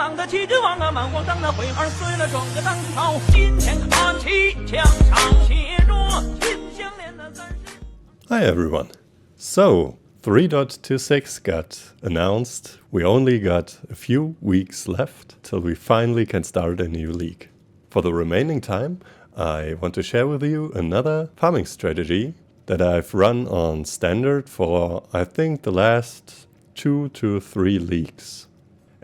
党的旗帜王啊，满皇上的徽牌随了整个当朝，金钱看齐，墙上写着秦香莲的30。Hi everyone. So, 3.26 got announced. We only got a few weeks left till we finally can start a new league. For the remaining time, I want to share with you another farming strategy that I've run on standard for I think the last 2 to 3 leagues.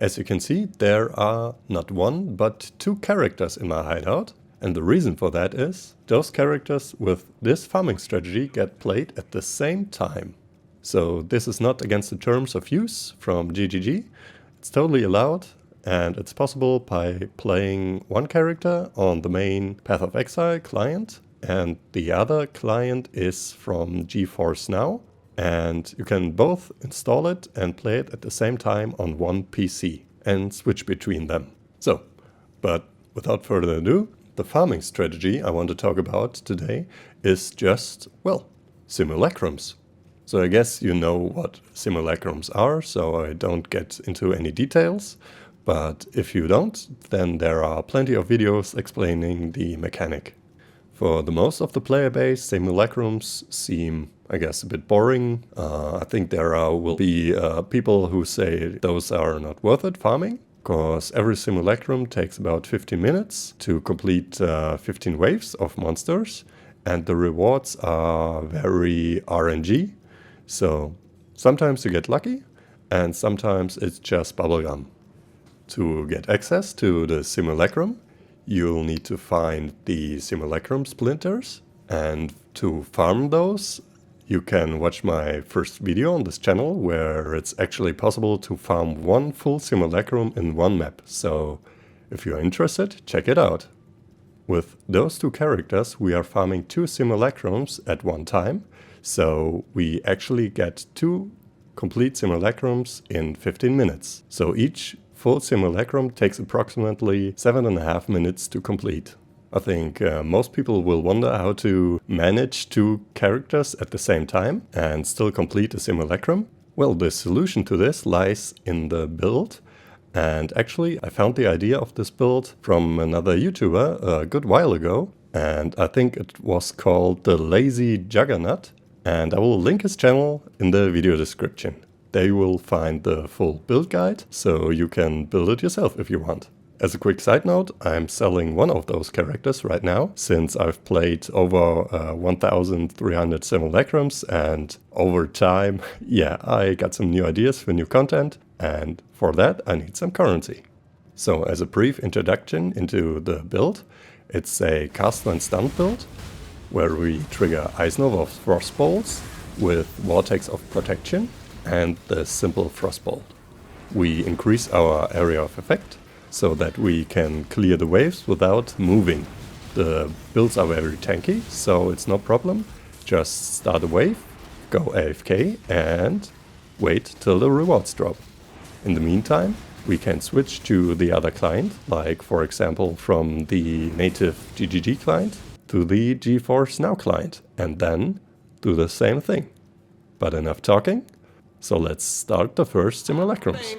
As you can see, there are not one but 2 characters in my hideout, and the reason for that is those characters with this farming strategy get played at the same time. So this is not against the terms of use from GXlJuMwlyxo. It's totally allowed, and it's possible by playing one character on the main Path of Exile client, and the other client is from GeForce Now, and you can both install it and play it at the same time on one PC and switch between them. So, but without further ado, the farming strategy I want to talk about today is just, well, simulacrums. So I guess you know what simulacrums are, so I don't get into any details. But if you don't, then there are plenty of videos explaining the mechanic. For the most of the player base, simulacrums seem, I guess, a bit boring. I think there will be people who say those are not worth it farming, because every simulacrum takes about 15 minutes to complete 15 waves of monsters, and the rewards are very RNG. So sometimes you get lucky, and sometimes it's just bubblegum. To get access to the simulacrum, you'll need to find the Simulacrum splinters, and to farm those, you can watch my first video on this channel where it's actually possible to farm one full simulacrum in one map. So if you're interested, check it out. With those 2 characters, we are farming 2 simulacrums at one time, so we actually get 2 complete simulacrums in 15 minutes. So each full simulacrum takes approximately 7.5 minutes to complete. I think most people will wonder how to manage 2 characters at the same time and still complete a simulacrum. Well, the solution to this lies in the build. And actually, I found the idea of this build from another YouTuber a good while ago. And I think it was called the Lazy Juggernaut. And I will link his channel in the video description. There you will find the full build guide, so you can build it yourself if you want. As a quick side note, I'm selling one of those characters right now, since I've played over 1,300 simulacrums, and over time, yeah, I got some new ideas for new content, and for that I need some currency. So as a brief introduction into the build, it's a Castle and Stun build, where we trigger Ice Nova of Frost Bolts with Vortex of Protection and the simple Frostbolt. We increase our area of effect so that we can clear the waves without moving. The builds are very tanky, so it's no problem. Just start a wave, go AFK and wait till the rewards drop. In the meantime, we can switch to the other client, like for example from the native GXlJuMwlyxo client to the GeForce Now client, and then do the same thing. But enough talking. So let's start the first simulacrums.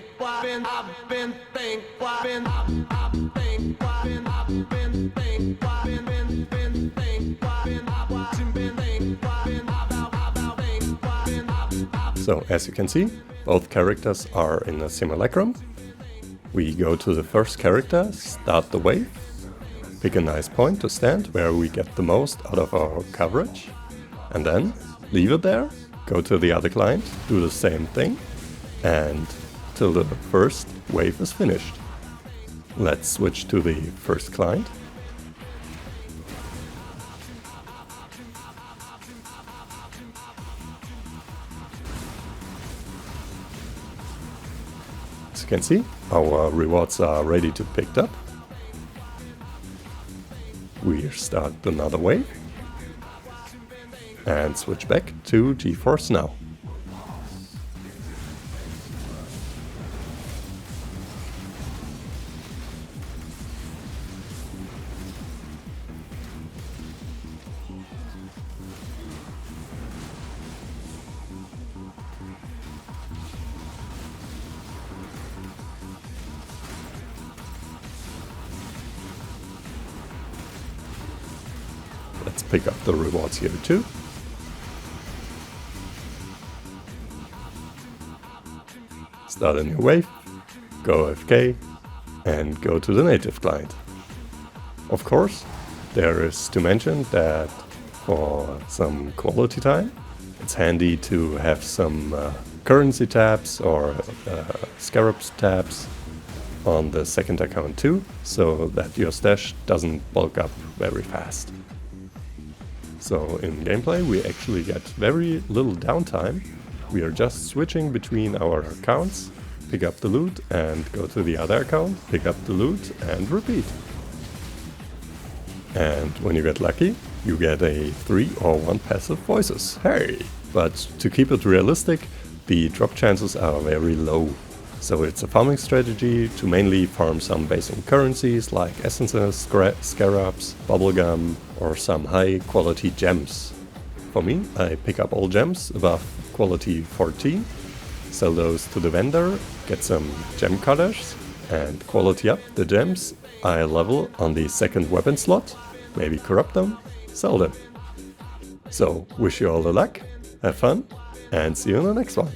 So as you can see, both characters are in a simulacrum. We go to the first character, start the wave, pick a nice point to stand where we get the most out of our coverage, and then leave it there. Go to the other client, do the same thing, and till the first wave is finished. Let's switch to the first client. As you can see, our rewards are ready to be picked up. We start another wave and switch back to GeForce Now. pick up the rewards here too. Start a new wave, go AFK, and go to the native client. Of course, there is to mention that for some quality time, it's handy to have some currency tabs or scarabs tabs on the second account too, so that your stash doesn't bulk up very fast. So in gameplay we actually get very little downtime. We are just switching between our accounts, pick up the loot and go to the other account, pick up the loot and repeat. And when you get lucky, you get a 3 or 1 passive voices. Hey! But to keep it realistic, the drop chances are very low. So it's a farming strategy to mainly farm some basic currencies like essences, scarabs, bubblegum or some high quality gems. For me, I pick up all gems above quality 14, sell those to the vendor, get some gem cutters and quality up the gems I level on the second weapon slot, maybe corrupt them, sell them. So wish you all the luck, have fun and see you in the next one.